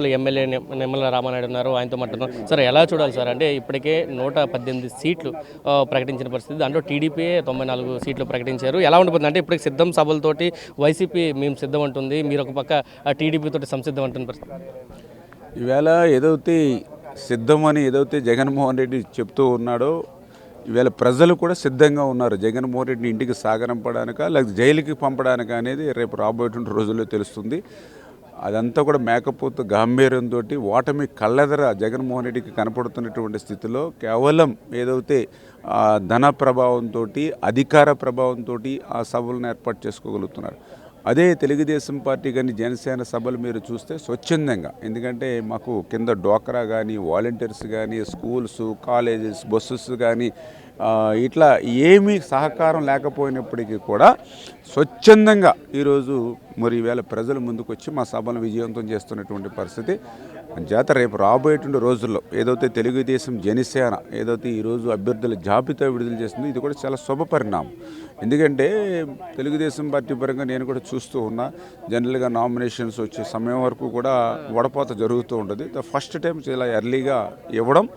Local MLA Nimmala Ramanaidu ఉన్నారు, ఆయనతో మాట్లాడుతున్నాం. సార్ ఎలా చూడాలి సార్? అంటే ఇప్పటికే 118 సీట్లు ప్రకటించిన పరిస్థితి, దాంట్లో టీడీపీ 94 సీట్లు ప్రకటించారు. ఎలా ఉండిపోతుంది అంటే ఇప్పటికి సిద్ధం సభలతోటి వైసీపీ మేము సిద్ధం అంటుంది, మీరు ఒక పక్క టీడీపీ తోటి సంసిద్ధం అంటున్న పరిస్థితి. ఈవేళ ఏదైతే సిద్ధమని ఏదైతే జగన్మోహన్ రెడ్డి చెప్తూ ఉన్నాడో, ఈవేళ ప్రజలు కూడా సిద్ధంగా ఉన్నారు. జగన్మోహన్ రెడ్డిని ఇంటికి సాగనంపడానిక లేకపోతే జైలుకి పంపడానిక అనేది రేపు రాబోయేటువంటి రోజుల్లో తెలుస్తుంది. అదంతా కూడా మేకపోతు గాంభీర్యంతో ఓటమి కళ్ళెదర జగన్మోహన్ రెడ్డికి కనపడుతున్నటువంటి స్థితిలో కేవలం ఏదైతే ధన ప్రభావంతో, అధికార ప్రభావంతో ఆ సభలను ఏర్పాటు చేసుకోగలుగుతున్నారు. అదే తెలుగుదేశం పార్టీ కానీ జనసేన సభలు మీరు చూస్తే స్వచ్ఛందంగా, ఎందుకంటే మాకు కింద డోక్రా కానీ వాలంటీర్స్ కానీ స్కూల్స్ కాలేజెస్ బస్సెస్ కానీ ఇట్లా ఏమీ సహకారం లేకపోయినప్పటికీ కూడా స్వచ్ఛందంగా ఈరోజు మరి ఈవేళ ప్రజల ముందుకు వచ్చి మా సభను విజయవంతం చేస్తున్నటువంటి పరిస్థితి. చేత రేపు రాబోయేటువంటి రోజుల్లో ఏదైతే తెలుగుదేశం జనసేన ఏదైతే ఈరోజు అభ్యర్థుల జాబితా విడుదల చేస్తుందో ఇది కూడా చాలా శుభ పరిణామం. ఎందుకంటే తెలుగుదేశం పార్టీ పరంగా నేను కూడా చూస్తూ ఉన్నా, జనరల్గా నామినేషన్స్ వచ్చే సమయం వరకు కూడా వడపోత జరుగుతూ ఉంటుంది. ఫస్ట్ టైం చాలా ఎర్లీగా ఇవ్వడం,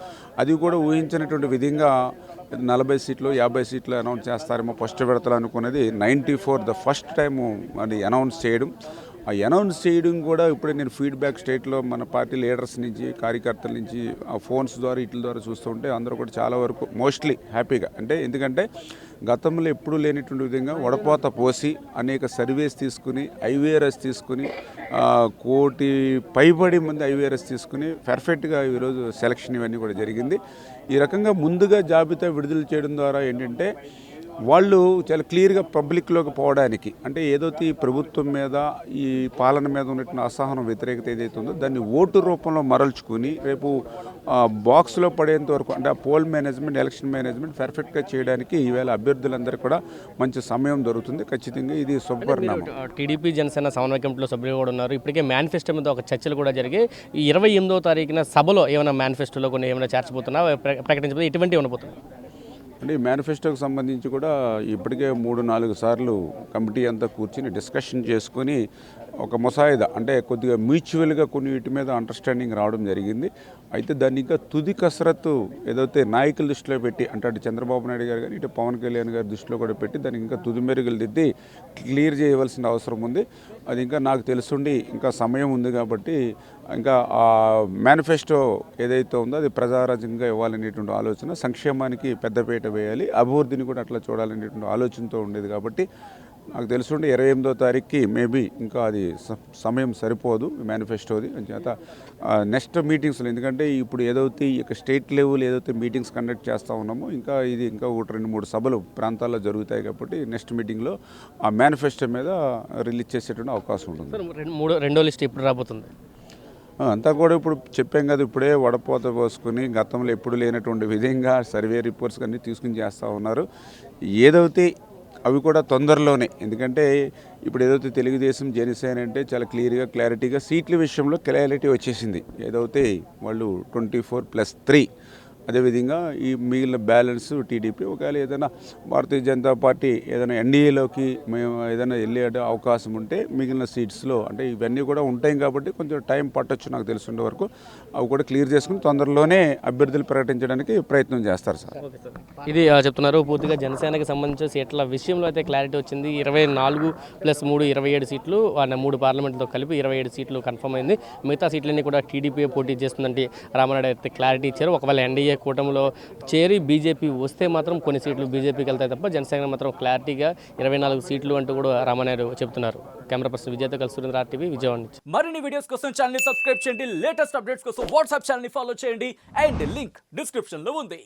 అది కూడా ఊహించినటువంటి విధంగా 40 సీట్లు 50 సీట్లు అనౌన్స్ చేస్తారేమో ఫస్ట్ విడతలు అనుకునేది 94 ద ఫస్ట్ టైము అది అనౌన్స్ చేయడం. ఆ అనౌన్స్ చేయడం కూడా ఇప్పుడే నేను ఫీడ్బ్యాక్ స్టేట్లో మన పార్టీ లీడర్స్ నుంచి కార్యకర్తల నుంచి ఆ ఫోన్స్ ద్వారా వీటి ద్వారా చూస్తుంటే అందరూ కూడా చాలా వరకు మోస్ట్లీ హ్యాపీగా, అంటే ఎందుకంటే గతంలో ఎప్పుడూ లేనటువంటి విధంగా వడపోత పోసి అనేక సర్వేస్ తీసుకుని ఐవీఆర్ఎస్ తీసుకుని 1 కోటి పైబడి మంది ఐవీఆర్ఎస్ తీసుకుని పర్ఫెక్ట్గా ఈరోజు సెలక్షన్ ఇవన్నీ కూడా జరిగింది. ఈ రకంగా ముందుగా జాబితా విడుదల చేయడం ద్వారా ఏంటంటే వాళ్ళు చాలా క్లియర్గా పబ్లిక్లోకి పోవడానికి, అంటే ఏదైతే ఈ ప్రభుత్వం మీద ఈ పాలన మీద ఉన్నటువంటి అసహనం వ్యతిరేకత ఏదైతే ఉందో దాన్ని ఓటు రూపంలో మరల్చుకుని రేపు బాక్స్లో పడేంత వరకు, అంటే ఆ పోల్ మేనేజ్మెంట్ ఎలక్షన్ మేనేజ్మెంట్ పర్ఫెక్ట్గా చేయడానికి ఈవేళ అభ్యర్థులందరూ కూడా మంచి సమయం దొరుకుతుంది. ఖచ్చితంగా ఇది శుభపరిణామం. టీడీపీ జనసేన సమన్వయ కమిటీలో సభ్యులు కూడా ఉన్నారు. ఇప్పటికే మేనిఫెస్టో మీద ఒక చర్చలు కూడా జరిగాయి. ఈ 28వ తారీఖున సభలో ఏమైనా మేనిఫెస్టోలో కొన్ని ఏమైనా చేర్చబోతున్నా ప్రకటించబోతున్నా, ఇటువంటి ఉండబోతున్నా అంటే ఈ మేనిఫెస్టోకి సంబంధించి కూడా ఇప్పటికే 3-4 సార్లు కమిటీ అంతా కూర్చుని డిస్కషన్ చేసుకొని ఒక ముసాయిదా, అంటే కొద్దిగా మ్యూచువల్గా కొన్ని వీటి మీద అండర్స్టాండింగ్ రావడం జరిగింది. అయితే దాన్ని ఇంకా తుది కసరత్తు ఏదైతే నాయకుల దృష్టిలో పెట్టి, అంటే అటు చంద్రబాబు నాయుడు గారు కానీ ఇటు పవన్ కళ్యాణ్ గారి దృష్టిలో కూడా పెట్టి దానికి ఇంకా తుది మెరుగులు దిద్ది క్లియర్ చేయవలసిన అవసరం ఉంది. అది ఇంకా నాకు తెలుసుండి ఇంకా సమయం ఉంది కాబట్టి ఇంకా ఆ మేనిఫెస్టో ఏదైతే ఉందో అది ప్రజారాజ్యంగా ఇవ్వాలనేటువంటి ఆలోచన, సంక్షేమానికి పెద్దపీట వేయాలి, అభివృద్ధిని కూడా అట్లా చూడాలనేటువంటి ఆలోచనతో ఉండేది. కాబట్టి నాకు తెలుసుండి 28వ తారీఖుకి మేబీ ఇంకా అది సమయం సరిపోదు మేనిఫెస్టోది. చేత నెక్స్ట్ మీటింగ్స్లో, ఎందుకంటే ఇప్పుడు ఏదైతే ఇక స్టేట్ లెవెల్ ఏదైతే మీటింగ్స్ కండక్ట్ చేస్తూ ఉన్నామో ఇంకా ఇది ఇంకా 1-2-3 సభలు ప్రాంతాల్లో జరుగుతాయి కాబట్టి నెక్స్ట్ మీటింగ్లో ఆ మేనిఫెస్టో మీద రిలీజ్ చేసేటువంటి అవకాశం ఉంటుంది. రెండో లిస్ట్ ఎప్పుడు రాబోతుంది? అంతా కూడా ఇప్పుడు చెప్పాం కదా, ఇప్పుడే వడపోత పోసుకుని గతంలో ఎప్పుడు లేనటువంటి విధంగా సర్వే రిపోర్ట్స్ అన్నీ తీసుకుని చేస్తూ ఉన్నారు. ఏదైతే అవి కూడా తొందరలోనే, ఎందుకంటే ఇప్పుడు ఏదైతే తెలుగుదేశం జనసేన అంటే చాలా క్లారిటీగా సీట్ల విషయంలో క్లారిటీ వచ్చేసింది. ఏదైతే వాళ్ళు 24+3, అదేవిధంగా ఈ మిగిలిన బ్యాలెన్స్ టీడీపీ, ఒకవేళ ఏదైనా భారతీయ జనతా పార్టీ ఏదైనా ఎన్డీఏలోకి మేము ఏదైనా వెళ్ళే అవకాశం ఉంటే మిగిలిన సీట్స్లో, అంటే ఇవన్నీ కూడా ఉంటాయి కాబట్టి కొంచెం టైం పట్టొచ్చు నాకు తెలిసిన వరకు. అవి కూడా క్లియర్ చేసుకుని తొందరలోనే అభ్యర్థులు ప్రకటించడానికి ప్రయత్నం చేస్తారు సార్. ఇది చెప్తున్నారు. పూర్తిగా జనసేనకి సంబంధించిన సీట్ల విషయంలో అయితే క్లారిటీ వచ్చింది. 24+3 27 సీట్లు, 3 పార్లమెంట్తో కలిపి 27 సీట్లు కన్ఫర్మ్ అయింది. మిగతా సీట్లన్నీ కూడా టీడీపీ పోటీ చేస్తుందంటే రామానాయుడు అయితే క్లారిటీ ఇచ్చారు. ఒకవేళ ఎన్డీఏ కూటమిలో చేరి బీజేపీ వస్తే మాత్రం కొన్ని సీట్లు బీజేపీకి వెళ్తాయి తప్ప జనసేన మాత్రం క్లారిటీగా 24 సీట్లు అంటూ కూడా రామానాయుడు చెప్తున్నారు. కెమెరా పర్సన్ విజయ్తో కలిసి సురేంద్ర RTV, విజయవాడ నుంచి. మరిన్ని వీడియోస్ కోసం ఛానల్ ని సబ్స్క్రైబ్ చేయండి, లేటెస్ట్ అప్డేట్స్ కోసం వాట్సాప్ ఛానల్ ని ఫాలో చేయండి అండ్ లింక్ డిస్క్రిప్షన్ లో ఉంది.